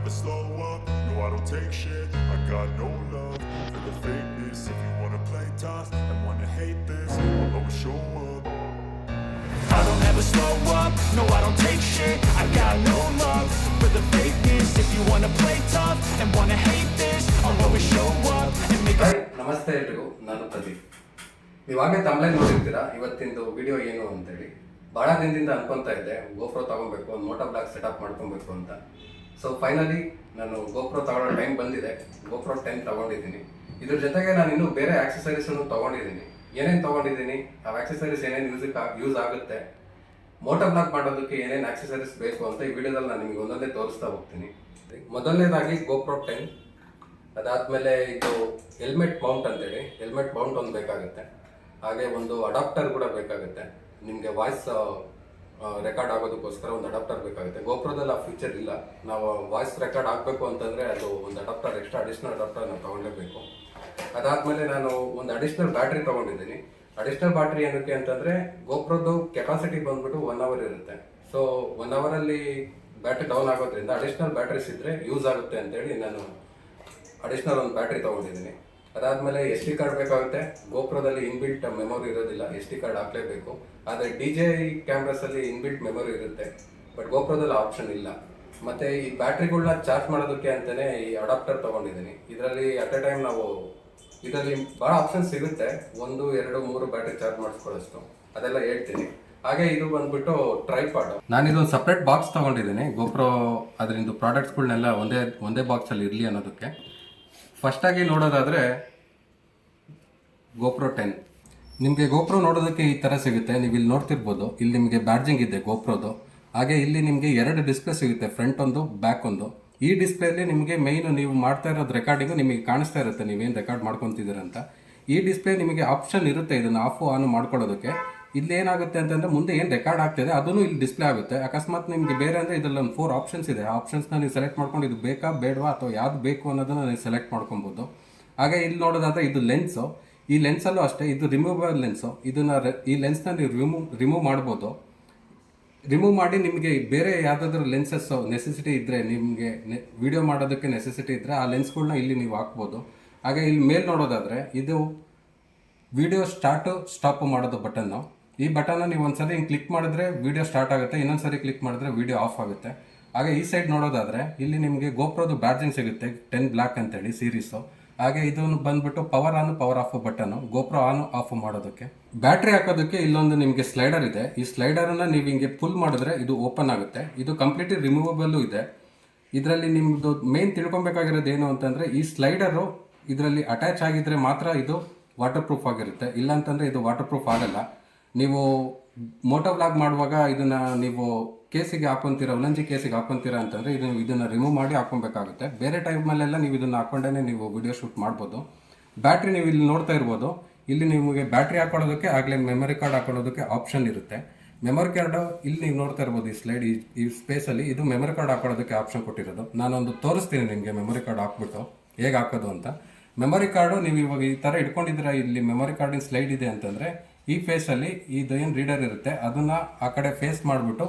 never slow up, no I don't take shit. I got no love for the fakeness. If you wanna play tough and wanna hate this, I'll always show up. I don't ever slow up, no I don't take shit. I got no love for the fakeness. If you wanna play tough and wanna hate this, I'll always show up and make hi ನಮಸ್ತೆ ಎಲ್ರಿಗೂ, ನಾನು ಪ್ರದೀಪ್. ನೀವಾಗಲೇ ತಮ್ಲೈನ್ ನೋಡಿರ್ತೀರಾ ಇವತ್ತಿಂದು video ಏನು ಅಂತೇಳಿ. ಭಾಳ ದಿನದಿಂದ ಅನ್ಕೊತಾ ಇದ್ದೆ GoPro ತಗೊಬೇಕು, ಒಂದು ಮೋಟೋ ಬ್ಲಾಗ್ ಸೆಟಪ್ ಮಾಡ್ಕೊಬೇಕು ಅಂತ. ಸೊ ಫೈನಲಿ ನಾನು ಗೋಪ್ರೋ ತಗೊಳ್ಳೋ ಟೈಮ್ ಬಂದಿದೆ. ಗೋಪ್ರೋ 10 ತಗೊಂಡಿದ್ದೀನಿ. ಇದ್ರ ಜೊತೆಗೆ ನಾನು ಇನ್ನೂ ಬೇರೆ ಆಕ್ಸೆಸರೀಸನ್ನು ತೊಗೊಂಡಿದ್ದೀನಿ. ಏನೇನು ತೊಗೊಂಡಿದ್ದೀನಿ, ಆ ಆಕ್ಸೆಸರೀಸ್ ಏನೇನು ಯೂಸ್ ಆಗುತ್ತೆ, ಮೋಟೋ ಬ್ಲಾಗ್ ಮಾಡೋದಕ್ಕೆ ಏನೇನು ಆಕ್ಸೆಸರೀಸ್ ಬೇಕು ಅಂತ ಈ ವಿಡಿಯೋದಲ್ಲಿ ನಾನು ನಿಮಗೆ ಒಂದೊಂದೇ ತೋರಿಸ್ತಾ ಹೋಗ್ತೀನಿ. ಮೊದಲನೇದಾಗಿ ಗೋಪ್ರೋ 10, ಅದಾದಮೇಲೆ ಇದು ಹೆಲ್ಮೆಟ್ ಮೌಂಟ್ ಅಂತೇಳಿ ಹೆಲ್ಮೆಟ್ ಮೌಂಟ್ ಒಂದು ಬೇಕಾಗುತ್ತೆ. ಹಾಗೆ ಒಂದು ಅಡಾಪ್ಟರ್ ಕೂಡ ಬೇಕಾಗುತ್ತೆ. ನಿಮಗೆ ವಾಯ್ಸ್ ರೆಕಾರ್ಡ್ ಆಗೋದಕ್ಕೋಸ್ಕರ ಒಂದು ಅಡಾಪ್ಟರ್ ಬೇಕಾಗುತ್ತೆ. ಗೋಪ್ರೋದಲ್ಲಿ ಆ ಫೀಚರ್ ಇಲ್ಲ. ನಾವು ವಾಯ್ಸ್ ರೆಕಾರ್ಡ್ ಆಗಬೇಕು ಅಂತಂದರೆ ಅದು ಒಂದು ಅಡಾಪ್ಟರ್, ಅಡಿಷ್ನಲ್ ಅಡಾಪ್ಟರ್ ನಾವು ತೊಗೊಳ್ಳೇಬೇಕು. ಅದಾದಮೇಲೆ ನಾನು ಒಂದು ಅಡಿಷ್ನಲ್ ಬ್ಯಾಟ್ರಿ ತೊಗೊಂಡಿದ್ದೀನಿ. ಅಡಿಷ್ನಲ್ ಬ್ಯಾಟ್ರಿ ಏನಕ್ಕೆ ಅಂತಂದರೆ ಗೋಪ್ರೋದು ಕೆಪಾಸಿಟಿ ಬಂದ್ಬಿಟ್ಟು 1 hour ಇರುತ್ತೆ. ಸೊ 1 hour ಬ್ಯಾಟ್ರಿ ಡೌನ್ ಆಗೋದ್ರಿಂದ ಅಡಿಷ್ನಲ್ ಬ್ಯಾಟ್ರೀಸ್ ಇದ್ದರೆ ಯೂಸ್ ಆಗುತ್ತೆ ಅಂತೇಳಿ ನಾನು ಅಡಿಷ್ನಲ್ ಒಂದು ಬ್ಯಾಟ್ರಿ ತೊಗೊಂಡಿದ್ದೀನಿ. ಅದಾದಮೇಲೆ SD ಕಾರ್ಡ್ ಬೇಕಾಗುತ್ತೆ. ಗೋಪ್ರೋದಲ್ಲಿ ಇನ್ಬಿಲ್ಟ್ ಮೆಮೊರಿ ಇರೋದಿಲ್ಲ, SD ಕಾರ್ಡ್ ಹಾಕಲೇಬೇಕು. ಆದರೆ DJI ಕ್ಯಾಮ್ರಾಸಲ್ಲಿ ಇನ್ಬಿಲ್ಟ್ ಮೆಮೊರಿ ಇರುತ್ತೆ, ಬಟ್ ಗೋಪ್ರೋದಲ್ಲಿ ಆಪ್ಷನ್ ಇಲ್ಲ. ಮತ್ತು ಈ ಬ್ಯಾಟ್ರಿಗಳನ್ನ ಚಾರ್ಜ್ ಮಾಡೋದಕ್ಕೆ ಅಂತಲೇ ಈ ಅಡಾಪ್ಟರ್ ತೊಗೊಂಡಿದ್ದೀನಿ. ಇದರಲ್ಲಿ ಅಟ್ ಎ ಟೈಮ್ ನಾವು ಇದರಲ್ಲಿ ಭಾಳ ಆಪ್ಷನ್ಸ್ ಸಿಗುತ್ತೆ, 1, 2, 3 ಬ್ಯಾಟ್ರಿ ಚಾರ್ಜ್ ಮಾಡಿಸ್ಕೊಳ್ಳೋಷ್ಟು, ಅದೆಲ್ಲ ಹೇಳ್ತೀನಿ. ಹಾಗೆ ಇದು ಬಂದ್ಬಿಟ್ಟು ಟ್ರೈಪಾಡ್. ನಾನು ಇದೊಂದು ಸಪ್ರೇಟ್ ಬಾಕ್ಸ್ ತೊಗೊಂಡಿದ್ದೀನಿ. ಗೋಪ್ರೋ ಅದರಿಂದ ಪ್ರಾಡಕ್ಟ್ಸ್ಗಳನ್ನೆಲ್ಲ ಒಂದೇ ಬಾಕ್ಸಲ್ಲಿ ಇರಲಿ ಅನ್ನೋದಕ್ಕೆ. ಫಸ್ಟಾಗಿ ನೋಡೋದಾದರೆ ಗೋಪ್ರೋ 10. ನಿಮಗೆ ಗೋಪ್ರೋ ನೋಡೋದಕ್ಕೆ ಈ ಥರ ಸಿಗುತ್ತೆ. ನೀವು ಇಲ್ಲಿ ನೋಡ್ತಿರ್ಬೋದು, ಇಲ್ಲಿ ನಿಮಗೆ ಬ್ಯಾಡ್ಜಿಂಗ್ ಇದೆ ಗೋಪ್ರೋದು. ಹಾಗೆ ಇಲ್ಲಿ ನಿಮಗೆ 2 ಡಿಸ್ಪ್ಲೇ ಸಿಗುತ್ತೆ, ಫ್ರಂಟ್ ಒಂದು, ಬ್ಯಾಕ್ ಒಂದು. ಈ ಡಿಸ್ಪ್ಲೇಲಿ ನಿಮಗೆ ಮೈನು ನೀವು ಮಾಡ್ತಾ ಇರೋದು ರೆಕಾರ್ಡಿಂಗು ನಿಮಗೆ ಕಾಣಿಸ್ತಾ ಇರುತ್ತೆ, ನೀವೇನು ರೆಕಾರ್ಡ್ ಮಾಡ್ಕೊತಿದ್ದೀರಂತ. ಈ ಡಿಸ್ಪ್ಲೇ ನಿಮಗೆ ಆಪ್ಷನ್ ಇರುತ್ತೆ ಇದನ್ನು ಆಫು ಆನ್ ಮಾಡ್ಕೊಳ್ಳೋದಕ್ಕೆ. ಇಲ್ಲಿ ಏನಾಗುತ್ತೆ ಅಂತಂದರೆ ಮುಂದೆ ಏನು ರೆಕಾರ್ಡ್ ಆಗ್ತಿದೆ ಅದನ್ನು ಇಲ್ಲಿ ಡಿಸ್ಪ್ಲೇ ಆಗುತ್ತೆ. ಅಕಸ್ಮಾತ್ ನಿಮಗೆ ಬೇರೆ ಅಂದರೆ ಇದರಲ್ಲಿ ಒಂದು 4 ಆಪ್ಷನ್ಸ್ ಇದೆ. ಆ ಆಪ್ಷನ್ಸ್ನ ನೀವು ಸೆಲೆಕ್ಟ್ ಮಾಡ್ಕೊಂಡು ಇದು ಬೇಕಾ ಬೇಡವಾ ಅಥವಾ ಯಾವ್ದು ಬೇಕು ಅನ್ನೋದನ್ನು ನೀವು ಸೆಲೆಕ್ಟ್ ಮಾಡ್ಕೊಬೋದು. ಹಾಗೆ ಇಲ್ಲಿ ನೋಡೋದಾದರೆ ಇದು ಲೆನ್ಸು. ಈ ಲೆನ್ಸಲ್ಲೂ ಅಷ್ಟೇ, ಇದು ರಿಮೂವಬಲ್ ಲೆನ್ಸು. ಈ ಲೆನ್ಸ್ನ ನೀವು ರಿಮೂವ್ ಮಾಡ್ಬೋದು. ರಿಮೂವ್ ಮಾಡಿ ನಿಮಗೆ ಬೇರೆ ಯಾವುದಾದ್ರೂ ಲೆನ್ಸಸ್ ನೆಸೆಸಿಟಿ ಇದ್ದರೆ, ನಿಮಗೆ ವಿಡಿಯೋ ಮಾಡೋದಕ್ಕೆ ನೆಸೆಸಿಟಿ ಇದ್ದರೆ ಆ ಲೆನ್ಸ್ಗಳನ್ನ ಇಲ್ಲಿ ನೀವು ಹಾಕ್ಬೋದು. ಹಾಗೆ ಇಲ್ಲಿ ಮೇಲೆ ನೋಡೋದಾದರೆ ಇದು ವಿಡಿಯೋ ಸ್ಟಾಪ್ ಮಾಡೋದು ಬಟನ್ನು. ಈ ಬಟನ್ನ ನೀವು ಒಂದ್ಸರಿ ಹಿಂಗೆ ಕ್ಲಿಕ್ ಮಾಡಿದ್ರೆ ವಿಡಿಯೋ ಸ್ಟಾರ್ಟ್ ಆಗುತ್ತೆ, ಇನ್ನೊಂದ್ಸರಿ ಕ್ಲಿಕ್ ಮಾಡಿದ್ರೆ ವಿಡಿಯೋ ಆಫ್ ಆಗುತ್ತೆ. ಹಾಗೆ ಈ ಸೈಡ್ ನೋಡೋದಾದರೆ ಇಲ್ಲಿ ನಿಮಗೆ ಗೋಪ್ರೋದು ಬ್ಯಾಡ್ಜಿಂಗ್ ಸಿಗುತ್ತೆ, 10 ಬ್ಲ್ಯಾಕ್ ಅಂತೇಳಿ ಸೀರೀಸು. ಹಾಗೆ ಇದನ್ನು ಬಂದ್ಬಿಟ್ಟು power on power of button, GoPro on off ಮಾಡೋದಕ್ಕೆ. ಬ್ಯಾಟ್ರಿ ಹಾಕೋದಕ್ಕೆ ಇಲ್ಲೊಂದು ನಿಮಗೆ ಸ್ಲೈಡರ್ ಇದೆ. ಈ ಸ್ಲೈಡರನ್ನು ನೀವು ಹಿಂಗೆ ಪುಲ್ ಮಾಡಿದ್ರೆ ಇದು ಓಪನ್ ಆಗುತ್ತೆ. ಇದು ಕಂಪ್ಲೀಟ್ಲಿ ರಿಮೂವಬಲ್ಲು ಇದೆ. ಇದರಲ್ಲಿ ನಿಮ್ಮದು ಮೇನ್ ತಿಳ್ಕೊಬೇಕಾಗಿರೋದು ಏನು ಅಂತಂದರೆ, ಈ ಸ್ಲೈಡರು ಇದರಲ್ಲಿ ಅಟ್ಯಾಚ್ ಆಗಿದ್ದರೆ ಮಾತ್ರ ಇದು ವಾಟರ್ ಪ್ರೂಫ್ ಆಗಿರುತ್ತೆ, ಇಲ್ಲಾಂತಂದರೆ ಇದು ವಾಟರ್ ಪ್ರೂಫ್ ಆಗಲ್ಲ. ನೀವು ಮೋಟೋ ವ್ಲಾಗ್ ಮಾಡುವಾಗ ಇದನ್ನು ನೀವು ಕೇಸಿಗೆ ಹಾಕ್ಕೊತೀರ, ಉಲಂಜಿ ಕೇಸಿಗೆ ಹಾಕ್ಕೊತೀರ ಅಂತಂದರೆ ಇದನ್ನು ರಿಮೂವ್ ಮಾಡಿ ಹಾಕ್ಕೊಬೇಕಾಗುತ್ತೆ. ಬೇರೆ ಟೈಮಲ್ಲೆಲ್ಲ ನೀವು ಇದನ್ನು ಹಾಕ್ಕೊಂಡೇ ನೀವು ವಿಡಿಯೋ ಶೂಟ್ ಮಾಡ್ಬೋದು. ಬ್ಯಾಟ್ರಿ ನೀವು ಇಲ್ಲಿ ನೋಡ್ತಾ ಇರ್ಬೋದು, ಇಲ್ಲಿ ನಿಮಗೆ ಬ್ಯಾಟ್ರಿ ಹಾಕೊಳ್ಳೋದಕ್ಕೆ ಆಗಲೇ ಮೆಮೊರಿ ಕಾರ್ಡ್ ಹಾಕೊಳ್ಳೋದಕ್ಕೆ ಆಪ್ಷನ್ ಇರುತ್ತೆ. ಮೆಮೊರಿ ಕಾರ್ಡು ಇಲ್ಲಿ ನೀವು ನೋಡ್ತಾ ಇರ್ಬೋದು, ಈ ಸ್ಲೈಡ್ ಈ ಸ್ಪೇಸಲ್ಲಿ ಇದು ಮೆಮೊರಿ ಕಾರ್ಡ್ ಹಾಕೊಳ್ಳೋದಕ್ಕೆ ಆಪ್ಷನ್ ಕೊಟ್ಟಿರೋದು. ನಾನೊಂದು ತೋರಿಸ್ತೀನಿ ನಿಮಗೆ ಮೆಮೊರಿ ಕಾರ್ಡ್ ಹಾಕ್ಬಿಟ್ಟು ಹೇಗೆ ಹಾಕೋದು ಅಂತ. ಮೆಮೊರಿ ಕಾರ್ಡು ನೀವು ಇವಾಗ ಈ ಥರ ಇಟ್ಕೊಂಡಿದ್ದೀರಾ, ಇಲ್ಲಿ ಮೆಮೊರಿ ಕಾರ್ಡಿನ ಸ್ಲೈಡ್ ಇದೆ ಅಂತಂದರೆ ಈ ಫೇಸಲ್ಲಿ ಇದು ಏನು ರೀಡರ್ ಇರುತ್ತೆ ಅದನ್ನು ಆ ಕಡೆ ಫೇಸ್ ಮಾಡಿಬಿಟ್ಟು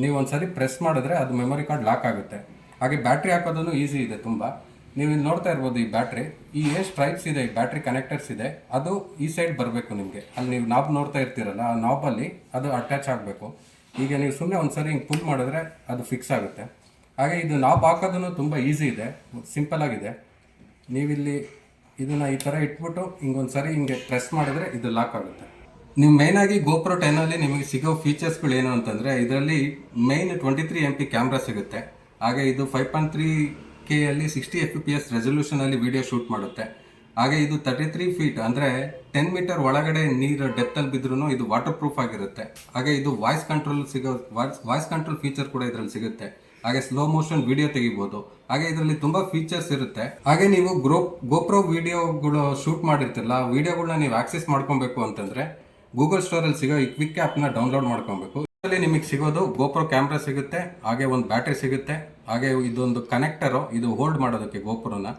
ನೀವು ಒಂದ್ಸರಿ ಪ್ರೆಸ್ ಮಾಡಿದ್ರೆ ಅದು ಮೆಮೊರಿ ಕಾರ್ಡ್ ಲಾಕ್ ಆಗುತ್ತೆ. ಹಾಗೆ ಬ್ಯಾಟ್ರಿ ಹಾಕೋದನ್ನು ಈಸಿ ಇದೆ ತುಂಬ. ನೀವು ಇಲ್ಲಿ ನೋಡ್ತಾ ಇರ್ಬೋದು, ಈ ಬ್ಯಾಟ್ರಿ ಈ ಏನು ಸ್ಟ್ರೈಪ್ಸ್ ಇದೆ, ಈ ಬ್ಯಾಟ್ರಿ ಕನೆಕ್ಟರ್ಸ್ ಇದೆ, ಅದು ಈ ಸೈಡ್ ಬರಬೇಕು ನಿಮಗೆ. ಅಲ್ಲಿ ನೀವು ನಾಬ್ ನೋಡ್ತಾ ಇರ್ತೀರಲ್ಲ, ಆ ನಾಬಲ್ಲಿ ಅದು ಅಟ್ಯಾಚ್ ಆಗಬೇಕು. ಈಗ ನೀವು ಸುಮ್ಮನೆ ಒಂದ್ಸರಿ ಹಿಂಗೆ ಪುಲ್ ಮಾಡಿದ್ರೆ ಅದು ಫಿಕ್ಸ್ ಆಗುತ್ತೆ. ಹಾಗೆ ಇದು ನಾಬ್ ಹಾಕೋದನ್ನು ತುಂಬ ಈಸಿ ಇದೆ, ಸಿಂಪಲ್ ಆಗಿದೆ. ನೀವಿಲ್ಲಿ ಇದನ್ನು ಈ ಥರ ಇಟ್ಬಿಟ್ಟು ಹಿಂಗೊಂದ್ಸರಿ ಹಿಂಗೆ ಪ್ರೆಸ್ ಮಾಡಿದರೆ ಇದು ಲಾಕ್ ಆಗುತ್ತೆ. ನೀವು ಮೇಯ್ನಾಗಿ ಗೋಪ್ರೋ 10ಅಲ್ಲಿ ನಿಮಗೆ ಸಿಗೋ ಫೀಚರ್ಸ್ಗಳು ಏನು ಅಂತಂದರೆ, ಇದರಲ್ಲಿ ಮೈನ್ 23 MP ಕ್ಯಾಮ್ರಾ ಸಿಗುತ್ತೆ. ಹಾಗೆ ಇದು 5.3K 60 FPS ರೆಸಲ್ಯೂಷನಲ್ಲಿ ವಿಡಿಯೋ ಶೂಟ್ ಮಾಡುತ್ತೆ. ಹಾಗೆ ಇದು 33 feet ಅಂದರೆ 10 ಮೀಟರ್ ಒಳಗಡೆ ನೀರು ಡೆಪ್ತಲ್ಲಿ ಬಿದ್ರೂ ಇದು ವಾಟರ್ ಪ್ರೂಫ್ ಆಗಿರುತ್ತೆ. ಹಾಗೆ ಇದು ವಾಯ್ಸ್ ಕಂಟ್ರೋಲ್ ಫೀಚರ್ ಕೂಡ ಇದರಲ್ಲಿ ಸಿಗುತ್ತೆ. ಹಾಗೆ ಸ್ಲೋ ಮೋಷನ್ ವಿಡಿಯೋ ತೆಗಿಬೋದು. ಹಾಗೆ ಇದರಲ್ಲಿ ತುಂಬ ಫೀಚರ್ಸ್ ಇರುತ್ತೆ. ಹಾಗೆ ನೀವು ಗೋಪ್ರೋ ವಿಡಿಯೋಗಳು ಶೂಟ್ ಮಾಡಿರ್ತಿರಲ್ಲ, ಆ ವಿಡಿಯೋಗಳನ್ನ ನೀವು ಆಕ್ಸೆಸ್ ಮಾಡ್ಕೊಬೇಕು ಅಂತಂದರೆ ಗೂಗಲ್ ಸ್ಟೋರಲ್ಲಿ ಸಿಗೋ ಈ ಕ್ವಿಕ್ ಆ್ಯಪ್ನ ಡೌನ್ಲೋಡ್ ಮಾಡ್ಕೊಬೇಕು. ಇದರಲ್ಲಿ ನಿಮಗೆ ಸಿಗೋದು ಗೋಪ್ರೋ ಕ್ಯಾಮ್ರಾ ಸಿಗುತ್ತೆ, ಹಾಗೆ ಒಂದು ಬ್ಯಾಟ್ರಿ ಸಿಗುತ್ತೆ, ಹಾಗೆ ಇದೊಂದು ಕನೆಕ್ಟರು, ಇದು ಹೋಲ್ಡ್ ಮಾಡೋದಕ್ಕೆ ಗೋಪ್ರೋನ.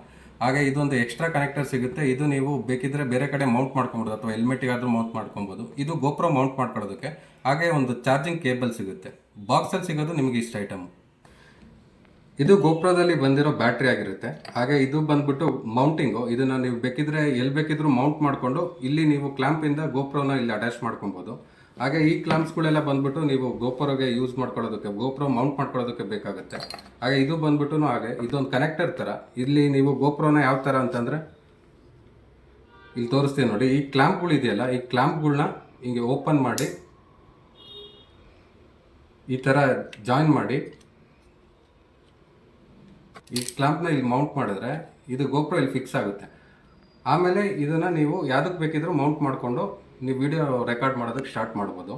ಹಾಗೆ ಇದೊಂದು ಎಕ್ಸ್ಟ್ರಾ ಕನೆಕ್ಟರ್ ಸಿಗುತ್ತೆ. ಇದು ನೀವು ಬೇಕಿದ್ರೆ ಬೇರೆ ಕಡೆ ಮೌಂಟ್ ಮಾಡ್ಕೊಬೋದು ಅಥವಾ ಹೆಲ್ಮೆಟಿಗಾದರೂ ಮೌಂಟ್ ಮಾಡ್ಕೊಬೋದು. ಇದು ಗೋಪ್ರೋ ಮೌಂಟ್ ಮಾಡ್ಕೊಳ್ಳೋದಕ್ಕೆ. ಹಾಗೆ ಒಂದು ಚಾರ್ಜಿಂಗ್ ಕೇಬಲ್ ಸಿಗುತ್ತೆ. ಬಾಕ್ಸಲ್ಲಿ ಸಿಗೋದು ನಿಮಗೆ ಇಷ್ಟು ಐಟಮ್. ಇದು ಗೋಪ್ರೋದಲ್ಲಿ ಬಂದಿರೋ ಬ್ಯಾಟ್ರಿ ಆಗಿರುತ್ತೆ. ಹಾಗೆ ಇದು ಬಂದ್ಬಿಟ್ಟು ಮೌಂಟಿಂಗು. ಇದನ್ನ ನೀವು ಬೇಕಿದ್ರೆ ಎಲ್ಲಿ ಬೇಕಿದ್ರು ಮೌಂಟ್ ಮಾಡಿಕೊಂಡು ಇಲ್ಲಿ ನೀವು ಕ್ಲಾಂಪಿಂದ ಗೋಪ್ರೋನ ಇಲ್ಲಿ ಅಟ್ಯಾಚ್ ಮಾಡ್ಕೊಬೋದು. ಹಾಗೆ ಈ ಕ್ಲಾಂಪ್ಸ್ಗಳೆಲ್ಲ ಬಂದ್ಬಿಟ್ಟು ನೀವು ಗೋಪ್ರೋಗೆ ಯೂಸ್ ಮಾಡ್ಕೊಳ್ಳೋದಕ್ಕೆ, ಗೋಪ್ರೋ ಮೌಂಟ್ ಮಾಡ್ಕೊಳ್ಳೋದಕ್ಕೆ ಬೇಕಾಗುತ್ತೆ. ಹಾಗೆ ಇದು ಬಂದ್ಬಿಟ್ಟು ಹಾಗೆ ಇದೊಂದು ಕನೆಕ್ಟರ್ ಥರ. ಇಲ್ಲಿ ನೀವು ಗೋಪ್ರೋನ ಯಾವ ಥರ ಅಂತಂದರೆ ಇಲ್ಲಿ ತೋರಿಸ್ತೀನಿ ನೋಡಿ. ಈ ಕ್ಲಾಂಪ್ಗಳು ಇದೆಯಲ್ಲ, ಈ ಕ್ಲಾಂಪ್ಗಳ್ನ ಹಿಂಗೆ ಓಪನ್ ಮಾಡಿ ಈ ಥರ ಜಾಯಿನ್ ಮಾಡಿ ಈ ಕ್ಲಾಂಪ್ನ ಇಲ್ಲಿ ಮೌಂಟ್ ಮಾಡಿದ್ರೆ ಇದು ಗೋಪ್ರೋ ಇಲ್ಲಿ ಫಿಕ್ಸ್ ಆಗುತ್ತೆ. ಆಮೇಲೆ ಇದನ್ನು ನೀವು ಯಾವುದಕ್ಕೆ ಬೇಕಿದ್ರೂ ಮೌಂಟ್ ಮಾಡಿಕೊಂಡು ನೀವು ವಿಡಿಯೋ ರೆಕಾರ್ಡ್ ಮಾಡೋದಕ್ಕೆ ಸ್ಟಾರ್ಟ್ ಮಾಡ್ಬೋದು.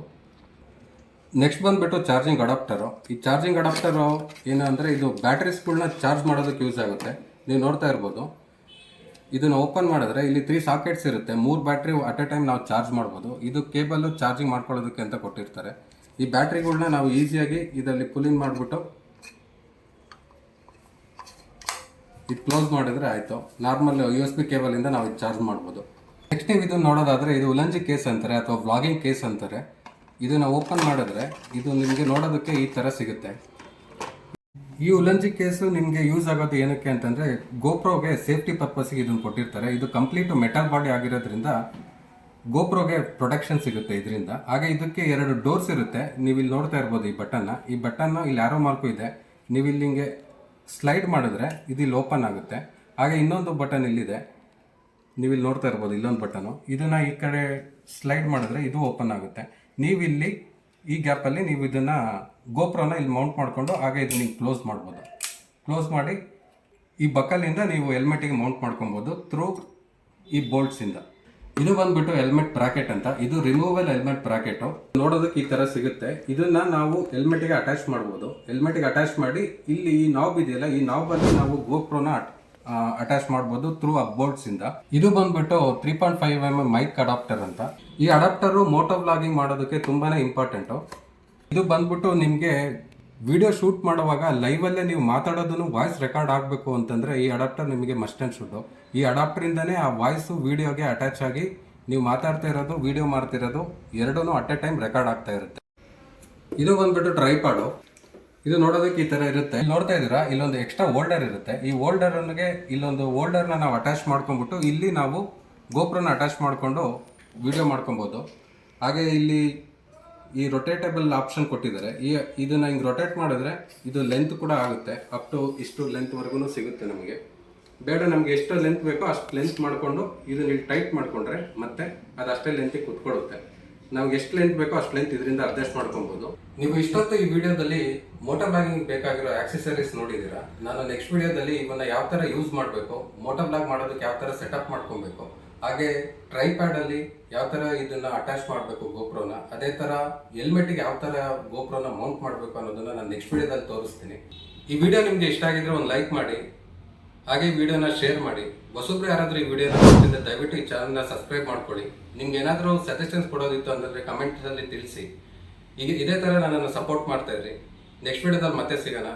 ನೆಕ್ಸ್ಟ್ ಬಂದುಬಿಟ್ಟು ಚಾರ್ಜಿಂಗ್ ಅಡಾಪ್ಟರು. ಈ ಚಾರ್ಜಿಂಗ್ ಅಡಾಪ್ಟರು ಏನು ಅಂದರೆ ಇದು ಬ್ಯಾಟ್ರೀಸ್ಗಳ್ನ ಚಾರ್ಜ್ ಮಾಡೋದಕ್ಕೆ ಯೂಸ್ ಆಗುತ್ತೆ. ನೀವು ನೋಡ್ತಾ ಇರ್ಬೋದು, ಇದನ್ನು ಓಪನ್ ಮಾಡಿದ್ರೆ ಇಲ್ಲಿ 3 ಸಾಕೆಟ್ಸ್ ಇರುತ್ತೆ. 3 ಬ್ಯಾಟ್ರಿ ಅಟ್ ಎ ಟೈಮ್ ನಾವು ಚಾರ್ಜ್ ಮಾಡ್ಬೋದು. ಇದು ಕೇಬಲ್ಲು ಚಾರ್ಜಿಂಗ್ ಮಾಡ್ಕೊಳ್ಳೋದಕ್ಕೆ ಅಂತ ಕೊಟ್ಟಿರ್ತಾರೆ. ಈ ಬ್ಯಾಟ್ರಿಗಳ್ನ ನಾವು ಈಸಿಯಾಗಿ ಇದರಲ್ಲಿ ಪುಲ್ ಇನ್ ಮಾಡಿಬಿಟ್ಟು ಇದು ಕ್ಲೋಸ್ ಮಾಡಿದ್ರೆ ಆಯಿತು. ನಾರ್ಮಲ್ USB ಕೇಬಲಿಂದ ನಾವು ಇದು ಚಾರ್ಜ್ ಮಾಡ್ಬೋದು. ನೆಕ್ಸ್ಟ್ ನೀವು ಇದನ್ನು ನೋಡೋದಾದರೆ ಇದು ಉಲಂಜಿ ಕೇಸ್ ಅಂತಾರೆ ಅಥವಾ ವ್ಲಾಗಿಂಗ್ ಕೇಸ್ ಅಂತಾರೆ. ಇದನ್ನು ಓಪನ್ ಮಾಡಿದ್ರೆ ಇದು ನಿಮಗೆ ನೋಡೋದಕ್ಕೆ ಈ ಥರ ಸಿಗುತ್ತೆ. ಈ ಉಲಂಜಿ ಕೇಸು ನಿಮಗೆ ಯೂಸ್ ಆಗೋದು ಏನಕ್ಕೆ ಅಂತಂದರೆ ಗೋಪ್ರೋಗೆ ಸೇಫ್ಟಿ ಪರ್ಪಸ್ಗೆ ಇದನ್ನು ಕೊಟ್ಟಿರ್ತಾರೆ. ಇದು ಕಂಪ್ಲೀಟು ಮೆಟಲ್ ಬಾಡಿ ಆಗಿರೋದ್ರಿಂದ ಗೋಪ್ರೋಗೆ ಪ್ರೊಟೆಕ್ಷನ್ ಸಿಗುತ್ತೆ ಇದರಿಂದ. ಹಾಗೆ ಇದಕ್ಕೆ 2 ಡೋರ್ಸ್ ಇರುತ್ತೆ. ನೀವು ಇಲ್ಲಿ ನೋಡ್ತಾ ಇರ್ಬೋದು ಈ ಬಟನ್ನ ಇಲ್ಲಿ ಆರೋ ಮಾರ್ಕು ಇದೆ. ನೀವು ಇಲ್ಲಿ ಹಿಂಗೆ ಸ್ಲೈಡ್ ಮಾಡಿದ್ರೆ ಇದು ಇಲ್ಲಿ ಓಪನ್ ಆಗುತ್ತೆ. ಹಾಗೆ ಇನ್ನೊಂದು ಬಟನ್ ಇಲ್ಲಿದೆ, ನೀವು ಇಲ್ಲಿ ನೋಡ್ತಾ ಇರ್ಬೋದು ಇಲ್ಲೊಂದು ಬಟನು. ಇದನ್ನು ಈ ಕಡೆ ಸ್ಲೈಡ್ ಮಾಡಿದ್ರೆ ಇದು ಓಪನ್ ಆಗುತ್ತೆ. ನೀವು ಇಲ್ಲಿ ಈ ಗ್ಯಾಪಲ್ಲಿ ನೀವು ಇದನ್ನು ಗೋಪ್ರೋನ ಇಲ್ಲಿ ಮೌಂಟ್ ಮಾಡಿಕೊಂಡು ಹಾಗೆ ಇದನ್ನ ನೀವು ಕ್ಲೋಸ್ ಮಾಡ್ಬೋದು. ಕ್ಲೋಸ್ ಮಾಡಿ ಈ ಬಕಲಿಂದ ನೀವು ಹೆಲ್ಮೆಟಿಗೆ ಮೌಂಟ್ ಮಾಡ್ಕೊಬೋದು ಥ್ರೂ ಈ ಬೋಲ್ಟ್ಸಿಂದ. ಇದು ಬಂದ್ಬಿಟ್ಟು ಹೆಲ್ಮೆಟ್ ಬ್ರಾಕೆಟ್ ಅಂತ. ಇದು ರಿಮೂವಲ್ ಹೆಲ್ಮೆಟ್ ಬ್ರಾಕೆಟು. ನೋಡೋದಕ್ಕೆ ಈ ಥರ ಸಿಗುತ್ತೆ. ಇದನ್ನ ನಾವು ಹೆಲ್ಮೆಟಿಗೆ ಅಟ್ಯಾಚ್ ಮಾಡ್ಬೋದು. ಹೆಲ್ಮೆಟಿಗೆ ಅಟ್ಯಾಚ್ ಮಾಡಿ ಇಲ್ಲಿ ಈ ನಾಬ್ ಇದೆಯಲ್ಲ, ಈ ನಾಬಲ್ಲಿ ನಾವು ಗೋಪ್ರೋನ ಅಟ್ಯಾಚ್ ಮಾಡ್ಬೋದು ಥ್ರೂ ಆ ಬೋಲ್ಟ್ಸಿಂದ. ಇದು ಬಂದ್ಬಿಟ್ಟು 3.5mm ಮೈಕ್ ಅಡಾಪ್ಟರ್ ಅಂತ. ಈ ಅಡಾಪ್ಟರು ಮೋಟೋ ವ್ಲಾಗಿಂಗ್ ಮಾಡೋದಕ್ಕೆ ತುಂಬಾ ಇಂಪಾರ್ಟೆಂಟು. ಇದು ಬಂದ್ಬಿಟ್ಟು ನಿಮಗೆ ವಿಡಿಯೋ ಶೂಟ್ ಮಾಡುವಾಗ ಲೈವಲ್ಲೇ ನೀವು ಮಾತಾಡೋದನ್ನು ವಾಯ್ಸ್ ರೆಕಾರ್ಡ್ ಆಗಬೇಕು ಅಂತಂದರೆ ಈ ಅಡಾಪ್ಟರ್ ನಿಮಗೆ ಮಸ್ಟ್ ಆ್ಯಂಡ್ ಶುಡ್ಡು. ಈ ಅಡಾಪ್ಟರಿಂದನೇ ಆ ವಾಯ್ಸು ವೀಡಿಯೋಗೆ ಅಟ್ಯಾಚ್ ಆಗಿ ನೀವು ಮಾತಾಡ್ತಾ ಇರೋದು, ವಿಡಿಯೋ ಮಾಡ್ತಿರೋದು ಎರಡೂ ಅಟ್ ಎ ಟೈಮ್ ರೆಕಾರ್ಡ್ ಆಗ್ತಾ ಇರುತ್ತೆ. ಇದು ಬಂದ್ಬಿಟ್ಟು ಟ್ರೈಪಾಡು. ಇದು ನೋಡೋದಕ್ಕೆ ಈ ಥರ ಇರುತ್ತೆ. ಇಲ್ಲಿ ನೋಡ್ತಾ ಇದ್ದೀರಾ, ಇಲ್ಲೊಂದು ಎಕ್ಸ್ಟ್ರಾ ಹೋಲ್ಡರ್ ಇರುತ್ತೆ. ಈ ಹೋಲ್ಡರ್ಗೆ ಇಲ್ಲೊಂದು ಹೋಲ್ಡರ್ನ ನಾವು ಅಟ್ಯಾಚ್ ಮಾಡ್ಕೊಂಡ್ಬಿಟ್ಟು ಇಲ್ಲಿ ನಾವು ಗೋಪ್ರೋನ ಅಟ್ಯಾಚ್ ಮಾಡಿಕೊಂಡು ವಿಡಿಯೋ ಮಾಡ್ಕೊಬೋದು. ಹಾಗೆ ಇಲ್ಲಿ ಈ ರೊಟೇಟಬಲ್ ಆಪ್ಷನ್ ಕೊಟ್ಟಿದ್ದಾರೆ. ಇದನ್ನು ಹಿಂಗೆ ರೊಟೇಟ್ ಮಾಡಿದ್ರೆ ಇದು ಲೆಂತ್ ಕೂಡ ಆಗುತ್ತೆ. ಅಪ್ ಟು ಇಷ್ಟು ಲೆಂತ್ವರೆಗೂ ಸಿಗುತ್ತೆ ನಮಗೆ. ಬೇಡ ನಮಗೆ ಎಷ್ಟು ಲೆಂತ್ ಬೇಕೋ ಅಷ್ಟು ಲೆಂತ್ ಮಾಡಿಕೊಂಡು ಇದನ್ನ ಇಲ್ಲಿ ಟೈಟ್ ಮಾಡಿಕೊಂಡ್ರೆ ಮತ್ತೆ ಅದು ಅಷ್ಟೇ ಲೆಂತಿಗೆ ಕುತ್ಕೊಳ್ಳುತ್ತೆ. ನಮ್ಗೆ ಎಷ್ಟು ಲೆಂತ್ ಬೇಕೋ ಅಷ್ಟು ಲೆಂತ್ ಇದರಿಂದ ಅಡ್ಜಸ್ಟ್ ಮಾಡ್ಕೊಬೋದು. ನೀವು ಇಷ್ಟೊತ್ತು ಈ ವಿಡಿಯೋದಲ್ಲಿ ಮೋಟೋ ಬ್ಲಾಗಿಂಗ್ ಬೇಕಾಗಿರೋ ಆಕ್ಸೆಸರೀಸ್ ನೋಡಿದ್ದೀರಾ. ನಾನು ನೆಕ್ಸ್ಟ್ ವಿಡಿಯೋದಲ್ಲಿ ಇವನ್ನ ಯಾವ ಥರ ಯೂಸ್ ಮಾಡಬೇಕು, ಮೋಟೋ ಬ್ಲಾಗ್ ಮಾಡೋದಕ್ಕೆ ಯಾವ ಥರ ಸೆಟಪ್ ಮಾಡ್ಕೊಬೇಕು, ಹಾಗೆ ಟ್ರೈಪ್ಯಾಡಲ್ಲಿ ಯಾವ ಥರ ಇದನ್ನು ಅಟ್ಯಾಚ್ ಮಾಡಬೇಕು ಗೋಪ್ರೋನ, ಅದೇ ಥರ ಹೆಲ್ಮೆಟಿಗೆ ಯಾವ ಥರ ಗೋಪ್ರೋನ ಮೌಂಟ್ ಮಾಡಬೇಕು ಅನ್ನೋದನ್ನು ನಾನು ನೆಕ್ಸ್ಟ್ ವಿಡಿಯೋದಲ್ಲಿ ತೋರಿಸ್ತೀನಿ. ಈ ವಿಡಿಯೋ ನಿಮಗೆ ಇಷ್ಟ ಆಗಿದ್ರೆ ಒಂದು ಲೈಕ್ ಮಾಡಿ, ಹಾಗೆ ಈ ವಿಡಿಯೋನ ಶೇರ್ ಮಾಡಿ. ಹೊಸಬ್ರು ಯಾರಾದರೂ ಈ ವಿಡಿಯೋನ ನೋಡ್ತಿದ್ದರೆ ದಯವಿಟ್ಟು ಈ ಚಾನಲ್ನ ಸಬ್ಸ್ಕ್ರೈಬ್ ಮಾಡ್ಕೊಳ್ಳಿ. ನಿಮ್ಗೆ ಏನಾದರೂ ಸಜೆಷನ್ಸ್ ಕೊಡೋದಿತ್ತು ಅಂದರೆ ಕಮೆಂಟ್ಸಲ್ಲಿ ತಿಳಿಸಿ. ಈಗ ಇದೇ ಥರ ನನ್ನನ್ನು ಸಪೋರ್ಟ್ ಮಾಡ್ತಾ ಇರಿ. ನೆಕ್ಸ್ಟ್ ವಿಡಿಯೋದಲ್ಲಿ ಮತ್ತೆ ಸಿಗೋಣ.